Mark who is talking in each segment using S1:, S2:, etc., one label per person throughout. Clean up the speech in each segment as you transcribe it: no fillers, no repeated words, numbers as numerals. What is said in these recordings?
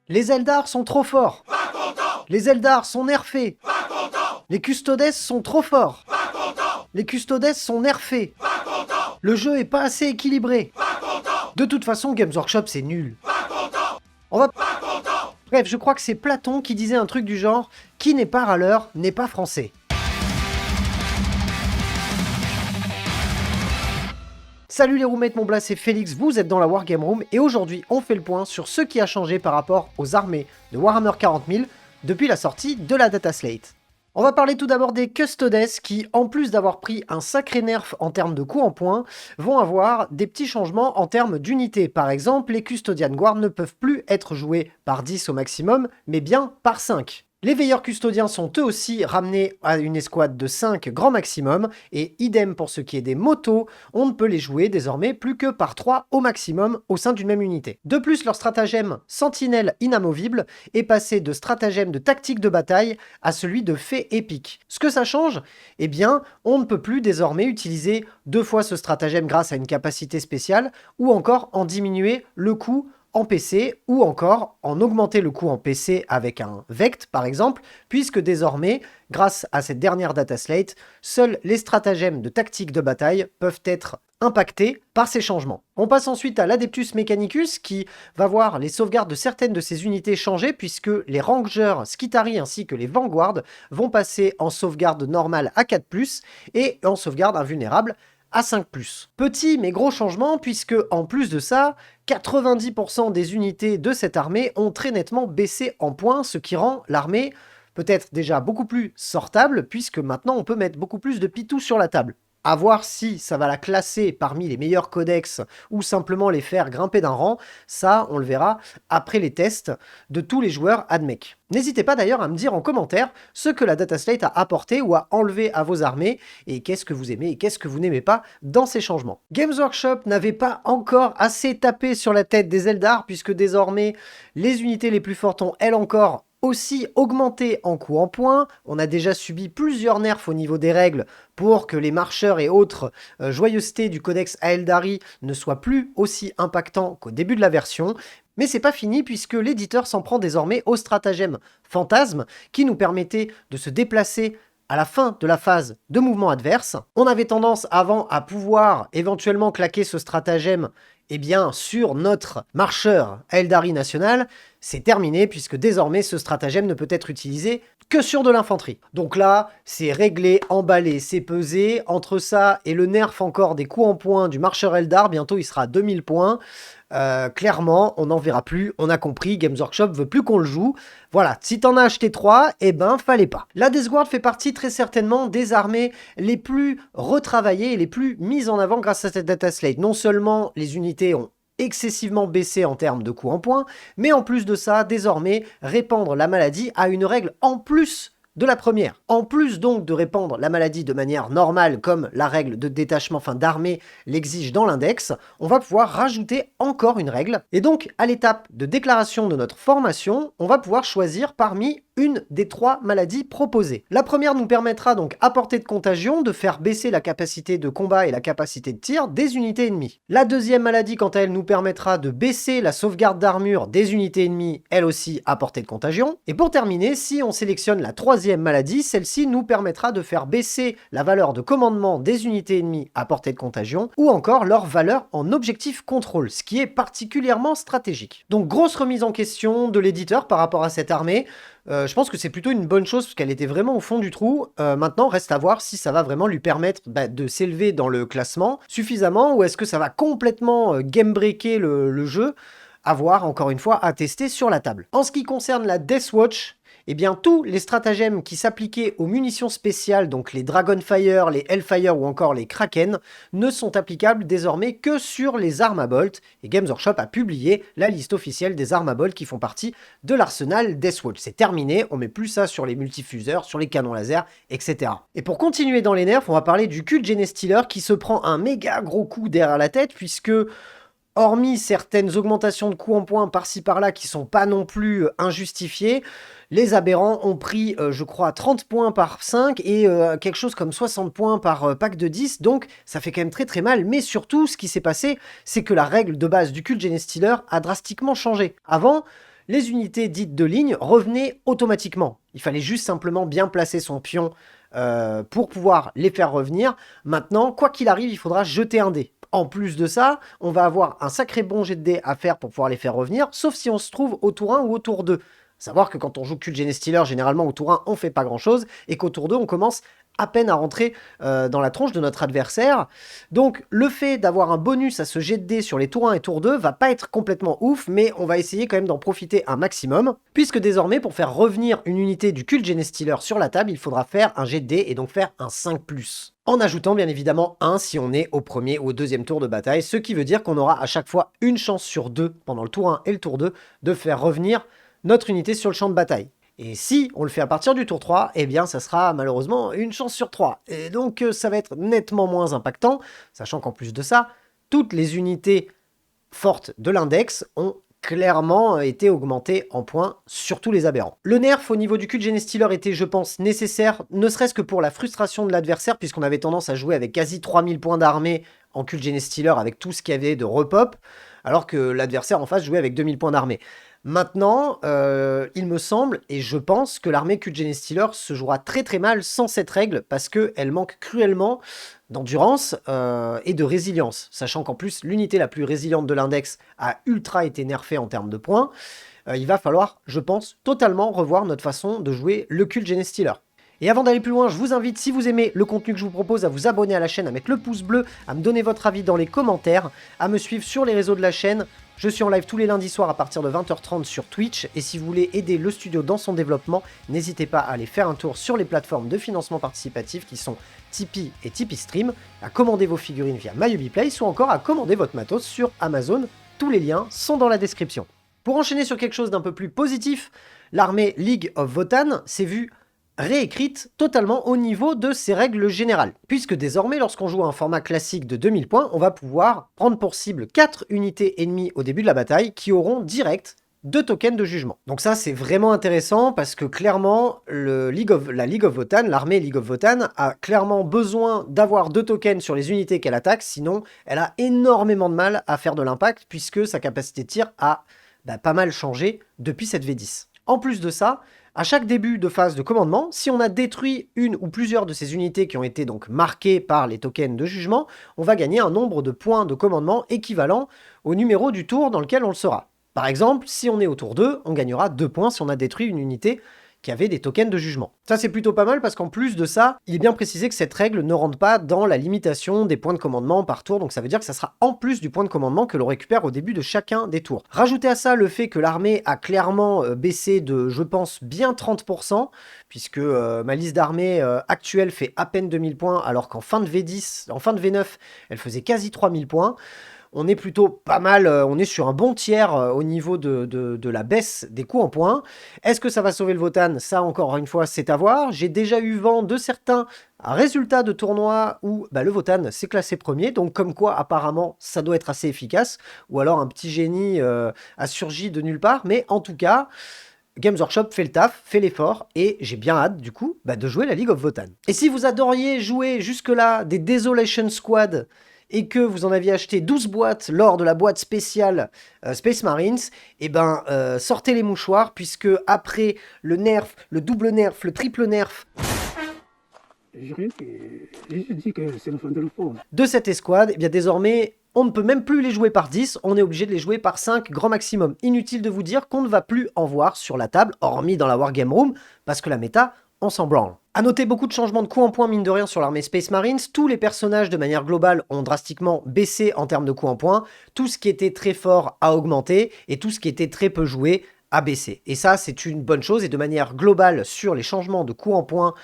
S1: Les Eldar sont trop forts.
S2: Pas content.
S1: Les Eldar sont nerfés.
S2: Pas content.
S1: Les Custodes sont trop forts.
S2: Pas content.
S1: Les Custodes sont nerfés.
S2: Pas content.
S1: Le jeu est pas assez équilibré.
S2: Pas content.
S1: De toute façon, Games Workshop, c'est nul.
S2: Pas content.
S1: On va...
S2: Pas content.
S1: Bref, je crois que c'est Platon qui disait un truc du genre « Qui n'est pas râleur n'est pas français ». Salut les roommates, mon blast, c'est Félix, vous êtes dans la Wargame Room et aujourd'hui on fait le point sur ce qui a changé par rapport aux armées de Warhammer 40 000 depuis la sortie de la Data Slate. On va parler tout d'abord des Custodes qui, en plus d'avoir pris un sacré nerf en termes de coups en points, vont avoir des petits changements en termes d'unités. Par exemple, les Custodian Guard ne peuvent plus être joués par 10 au maximum, mais bien par 5. Les veilleurs custodiens sont eux aussi ramenés à une escouade de 5 grand maximum, et idem pour ce qui est des motos, on ne peut les jouer désormais plus que par 3 au maximum au sein d'une même unité. De plus, leur stratagème Sentinelle inamovible est passé de stratagème de tactique de bataille à celui de fait épique. Ce que ça change, eh bien, on ne peut plus désormais utiliser 2 fois ce stratagème grâce à une capacité spéciale, ou encore en diminuer le coût en PC, ou encore en augmenter le coût en PC avec un Vect par exemple, puisque désormais, grâce à cette dernière data slate, seuls les stratagèmes de tactique de bataille peuvent être impactés par ces changements. On passe ensuite à l'Adeptus Mechanicus qui va voir les sauvegardes de certaines de ses unités changer puisque les Rangers Skitari ainsi que les Vanguard vont passer en sauvegarde normale à 4+, et en sauvegarde invulnérable à 5+. Petit mais gros changement puisque, en plus de ça, 90% des unités de cette armée ont très nettement baissé en points, ce qui rend l'armée peut-être déjà beaucoup plus sortable, puisque maintenant on peut mettre beaucoup plus de pitous sur la table. À voir si ça va la classer parmi les meilleurs codex ou simplement les faire grimper d'un rang, ça on le verra après les tests de tous les joueurs AdMech. N'hésitez pas d'ailleurs à me dire en commentaire ce que la Data Slate a apporté ou a enlevé à vos armées, et qu'est-ce que vous aimez et qu'est-ce que vous n'aimez pas dans ces changements. Games Workshop n'avait pas encore assez tapé sur la tête des Eldar, puisque désormais les unités les plus fortes ont elles encore aussi augmenté en coût en points. On a déjà subi plusieurs nerfs au niveau des règles pour que les marcheurs et autres joyeusetés du codex Aeldari ne soient plus aussi impactants qu'au début de la version. Mais c'est pas fini puisque l'éditeur s'en prend désormais au stratagème Fantasme qui nous permettait de se déplacer à la fin de la phase de mouvement adverse. On avait tendance avant à pouvoir éventuellement claquer ce stratagème sur notre marcheur Aeldari national. C'est terminé puisque désormais ce stratagème ne peut être utilisé que sur de l'infanterie. Donc là, c'est réglé, emballé, c'est pesé. Entre ça et le nerf encore des coups en points du marcheur Eldar, bientôt il sera à 2000 points. Clairement, on n'en verra plus, on a compris, Games Workshop veut plus qu'on le joue. Voilà, si t'en as acheté 3, eh ben fallait pas. La Death Guard fait partie très certainement des armées les plus retravaillées et les plus mises en avant grâce à cette data slate. Non seulement les unités ont excessivement baissé en termes de coûts en points, mais en plus de ça, désormais, répandre la maladie a une règle en plus de la première. En plus donc de répandre la maladie de manière normale, comme la règle de détachement, d'armée l'exige dans l'index, on va pouvoir rajouter encore une règle. Et donc, à l'étape de déclaration de notre formation, on va pouvoir choisir parmi une des 3 maladies proposées. La première nous permettra donc, à portée de contagion, de faire baisser la capacité de combat et la capacité de tir des unités ennemies. La deuxième maladie, quant à elle, nous permettra de baisser la sauvegarde d'armure des unités ennemies, elle aussi à portée de contagion. Et pour terminer, si on sélectionne la troisième maladie, celle-ci nous permettra de faire baisser la valeur de commandement des unités ennemies à portée de contagion, ou encore leur valeur en objectif contrôle, ce qui est particulièrement stratégique. Donc grosse remise en question de l'éditeur par rapport à cette armée. Je pense que c'est plutôt une bonne chose parce qu'elle était vraiment au fond du trou. Maintenant, reste à voir si ça va vraiment lui permettre de s'élever dans le classement suffisamment, ou est-ce que ça va complètement game-breaker le jeu. À voir, encore une fois, à tester sur la table. En ce qui concerne la Death Watch, eh bien tous les stratagèmes qui s'appliquaient aux munitions spéciales, donc les Dragonfire, les Hellfire ou encore les Kraken, ne sont applicables désormais que sur les Armabolt, et Games Workshop a publié la liste officielle des Armabolt qui font partie de l'arsenal Deathwatch. C'est terminé, on met plus ça sur les multifuseurs, sur les canons laser, etc. Et pour continuer dans les nerfs, on va parler du Cult Genestealer qui se prend un méga gros coup derrière la tête, puisque hormis certaines augmentations de coûts en points par-ci par-là qui sont pas non plus injustifiées, les aberrants ont pris, je crois, 30 points par 5 et quelque chose comme 60 points par pack de 10, donc ça fait quand même très très mal. Mais surtout, ce qui s'est passé, c'est que la règle de base du Cult Genestealer a drastiquement changé. Avant, les unités dites de ligne revenaient automatiquement. Il fallait juste simplement bien placer son pion pour pouvoir les faire revenir. Maintenant, quoi qu'il arrive, il faudra jeter un dé. En plus de ça, on va avoir un sacré bon jet de dés à faire pour pouvoir les faire revenir, sauf si on se trouve au tour 1 ou au tour 2. Savoir que quand on joue Cult Genestealer, généralement au tour 1, on fait pas grand chose, et qu'au tour 2, on commence à peine à rentrer dans la tronche de notre adversaire. Donc le fait d'avoir un bonus à ce jet de dés sur les tours 1 et tour 2 va pas être complètement ouf, mais on va essayer quand même d'en profiter un maximum, puisque désormais pour faire revenir une unité du Cult Genestealer sur la table, il faudra faire un jet de dés et donc faire un 5+. En ajoutant bien évidemment 1 si on est au premier ou au deuxième tour de bataille, ce qui veut dire qu'on aura à chaque fois une chance sur 2 pendant le tour 1 et le tour 2 de faire revenir notre unité sur le champ de bataille. Et si on le fait à partir du tour 3, eh bien ça sera malheureusement une chance sur 3. Et donc ça va être nettement moins impactant, sachant qu'en plus de ça, toutes les unités fortes de l'index ont clairement été augmentées en points, surtout les aberrants. Le nerf au niveau du Cult Genestealer était, je pense, nécessaire, ne serait-ce que pour la frustration de l'adversaire, puisqu'on avait tendance à jouer avec quasi 3000 points d'armée en Cult Genestealer avec tout ce qu'il y avait de repop, alors que l'adversaire en face jouait avec 2000 points d'armée. Maintenant, il me semble, et je pense, que l'armée Cult Genestealer se jouera très très mal sans cette règle, parce qu'elle manque cruellement d'endurance et de résilience, sachant qu'en plus, l'unité la plus résiliente de l'index a ultra été nerfée en termes de points. Il va falloir, je pense, totalement revoir notre façon de jouer le Cult Genestealer. Et avant d'aller plus loin, je vous invite, si vous aimez le contenu que je vous propose, à vous abonner à la chaîne, à mettre le pouce bleu, à me donner votre avis dans les commentaires, à me suivre sur les réseaux de la chaîne. Je suis en live tous les lundis soirs à partir de 20h30 sur Twitch, et si vous voulez aider le studio dans son développement, n'hésitez pas à aller faire un tour sur les plateformes de financement participatif qui sont Tipeee et Tipeee Stream, à commander vos figurines via MyUbiPlace ou encore à commander votre matos sur Amazon. Tous les liens sont dans la description. Pour enchaîner sur quelque chose d'un peu plus positif, l'armée League of Votann s'est vue réécrite totalement au niveau de ses règles générales. Puisque désormais, lorsqu'on joue à un format classique de 2000 points, on va pouvoir prendre pour cible 4 unités ennemies au début de la bataille qui auront direct 2 tokens de jugement. Donc ça, c'est vraiment intéressant parce que clairement, la League of Votann, l'armée League of Votann, a clairement besoin d'avoir 2 tokens sur les unités qu'elle attaque, sinon elle a énormément de mal à faire de l'impact puisque sa capacité de tir a pas mal changé depuis cette V10. En plus de ça, à chaque début de phase de commandement, si on a détruit une ou plusieurs de ces unités qui ont été donc marquées par les tokens de jugement, on va gagner un nombre de points de commandement équivalent au numéro du tour dans lequel on le sera. Par exemple, si on est au tour 2, on gagnera 2 points si on a détruit une unité qui avait des tokens de jugement. Ça, c'est plutôt pas mal parce qu'en plus de ça, il est bien précisé que cette règle ne rentre pas dans la limitation des points de commandement par tour, donc ça veut dire que ça sera en plus du point de commandement que l'on récupère au début de chacun des tours. Rajoutez à ça le fait que l'armée a clairement baissé de, je pense, bien 30%, puisque ma liste d'armée actuelle fait à peine 2000 points, alors qu'en fin de V10, en fin de V9, elle faisait quasi 3000 points. On est plutôt pas mal, on est sur un bon tiers au niveau de la baisse des coûts en points. Est-ce que ça va sauver le Votann? Ça, encore une fois, c'est à voir. J'ai déjà eu vent de certains résultats de tournois où le Votann s'est classé premier, donc comme quoi, apparemment, ça doit être assez efficace. Ou alors un petit génie a surgi de nulle part, mais en tout cas, Games Workshop fait le taf, fait l'effort, et j'ai bien hâte, du coup, de jouer la League of Votann. Et si vous adoriez jouer jusque-là des Desolation Squad, et que vous en aviez acheté 12 boîtes lors de la boîte spéciale Space Marines, sortez les mouchoirs, puisque après le nerf, le double nerf, le triple nerf de cette escouade, désormais, on ne peut même plus les jouer par 10, on est obligé de les jouer par 5 grand maximum. Inutile de vous dire qu'on ne va plus en voir sur la table, hormis dans la Wargame Room, parce que la méta, on s'en branle. A noter beaucoup de changements de coûts en points, mine de rien, sur l'armée Space Marines. Tous les personnages, de manière globale, ont drastiquement baissé en termes de coûts en points. Tout ce qui était très fort a augmenté, et tout ce qui était très peu joué a baissé. Et ça, c'est une bonne chose, et de manière globale, sur les changements de coûts en points,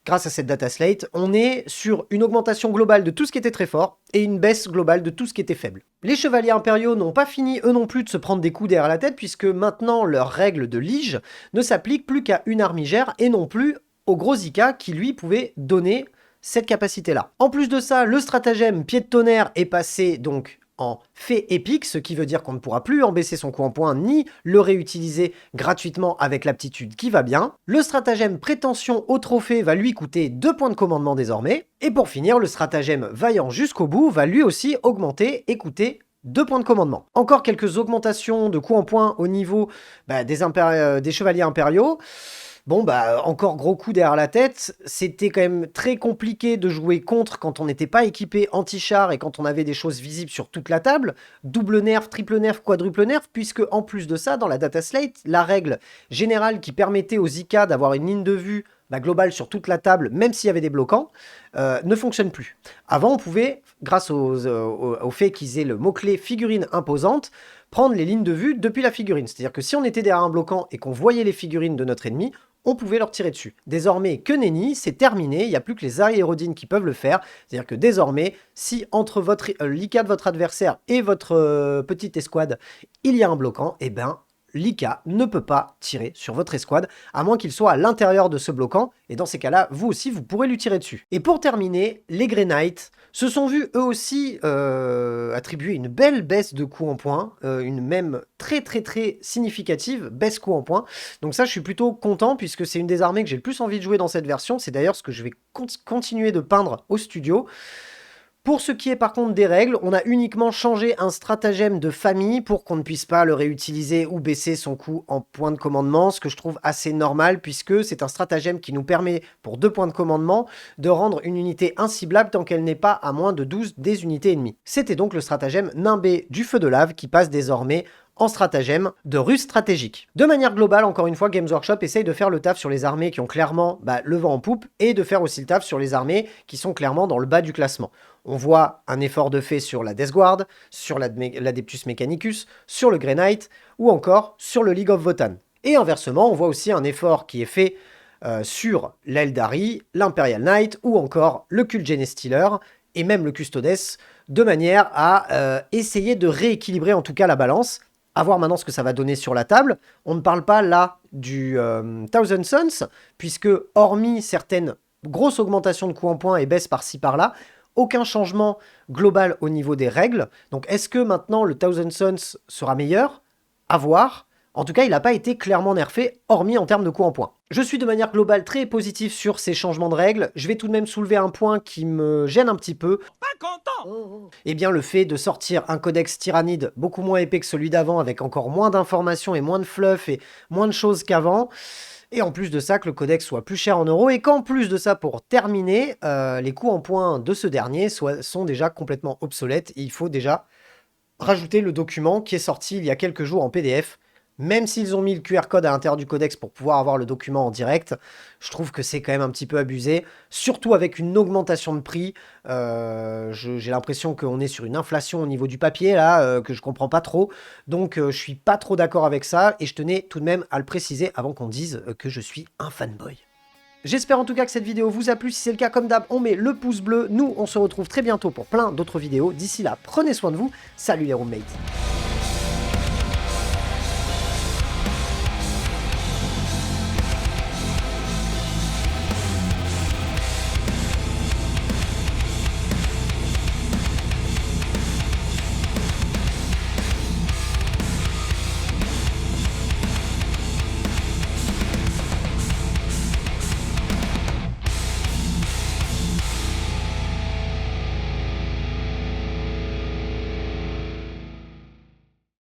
S1: grâce à cette data slate, on est sur une augmentation globale de tout ce qui était très fort, et une baisse globale de tout ce qui était faible. Les chevaliers impériaux n'ont pas fini, eux non plus, de se prendre des coups derrière la tête, puisque maintenant, leurs règles de lige ne s'appliquent plus qu'à une armigère, et non plus au gros Zika qui lui pouvait donner cette capacité-là. En plus de ça, le stratagème pied de tonnerre est passé donc en fait épique, ce qui veut dire qu'on ne pourra plus en baisser son coût en points ni le réutiliser gratuitement avec l'aptitude qui va bien. Le stratagème prétention au trophée va lui coûter 2 points de commandement désormais. Et pour finir, le stratagème vaillant jusqu'au bout va lui aussi augmenter et coûter 2 points de commandement. Encore quelques augmentations de coups en points au niveau des chevaliers impériaux. Bon, encore gros coup derrière la tête. C'était quand même très compliqué de jouer contre quand on n'était pas équipé anti-char et quand on avait des choses visibles sur toute la table. Double nerf, triple nerf, quadruple nerf, puisque en plus de ça, dans la data slate, la règle générale qui permettait aux IK d'avoir une ligne de vue globale sur toute la table, même s'il y avait des bloquants, ne fonctionne plus. Avant, on pouvait, grâce au fait qu'ils aient le mot-clé figurine imposante, prendre les lignes de vue depuis la figurine. C'est-à-dire que si on était derrière un bloquant et qu'on voyait les figurines de notre ennemi, on pouvait leur tirer dessus. Désormais, que nenni, c'est terminé, il n'y a plus que les aérodines qui peuvent le faire. C'est-à-dire que désormais, si entre l'IK de votre adversaire et votre petite escouade, il y a un bloquant, eh ben, l'IK ne peut pas tirer sur votre escouade, à moins qu'il soit à l'intérieur de ce bloquant, et dans ces cas-là, vous aussi, vous pourrez lui tirer dessus. Et pour terminer, les Grey Knights se sont vus eux aussi attribuer une belle baisse de coups en points, une même très significative baisse coups en points. Donc ça, je suis plutôt content, puisque c'est une des armées que j'ai le plus envie de jouer dans cette version, c'est d'ailleurs ce que je vais continuer de peindre au studio. Pour ce qui est par contre des règles, on a uniquement changé un stratagème de famille pour qu'on ne puisse pas le réutiliser ou baisser son coût en points de commandement, ce que je trouve assez normal puisque c'est un stratagème qui nous permet, pour 2 points de commandement, de rendre une unité inciblable tant qu'elle n'est pas à moins de 12 des unités ennemies. C'était donc le stratagème Nimbé du feu de lave qui passe désormais en stratagème de ruse stratégique. De manière globale, encore une fois, Games Workshop essaye de faire le taf sur les armées qui ont clairement le vent en poupe et de faire aussi le taf sur les armées qui sont clairement dans le bas du classement. On voit un effort de fait sur la Death Guard, sur l'Adeptus Mechanicus, sur le Grey Knight ou encore sur le League of Votan. Et inversement, on voit aussi un effort qui est fait sur l'Eldari, l'Imperial Knight ou encore le Cult Genestealer et même le Custodes, de manière à essayer de rééquilibrer en tout cas la balance. À voir maintenant ce que ça va donner sur la table. On ne parle pas là du Thousand Suns, puisque hormis certaines grosses augmentations de coups en points et baisses par-ci par-là, aucun changement global au niveau des règles. Donc est-ce que maintenant le Thousand Suns sera meilleur? À voir. En tout cas, il n'a pas été clairement nerfé, hormis en termes de coups en points. Je suis de manière globale très positif sur ces changements de règles. Je vais tout de même soulever un point qui me gêne un petit peu.
S2: Pas content.
S1: Eh bien, le fait de sortir un codex tyrannide beaucoup moins épais que celui d'avant, avec encore moins d'informations et moins de fluff et moins de choses qu'avant. Et en plus de ça, que le codex soit plus cher en euros, et qu'en plus de ça, pour terminer, les coûts en points de ce dernier sont déjà complètement obsolètes. Et il faut déjà rajouter le document qui est sorti il y a quelques jours en PDF. Même s'ils ont mis le QR code à l'intérieur du codex pour pouvoir avoir le document en direct, je trouve que c'est quand même un petit peu abusé, surtout avec une augmentation de prix. J'ai l'impression qu'on est sur une inflation au niveau du papier, là, que je comprends pas trop. Donc je suis pas trop d'accord avec ça, et je tenais tout de même à le préciser avant qu'on dise que je suis un fanboy. J'espère en tout cas que cette vidéo vous a plu. Si c'est le cas, comme d'hab, on met le pouce bleu. Nous, on se retrouve très bientôt pour plein d'autres vidéos. D'ici là, prenez soin de vous. Salut les roommates.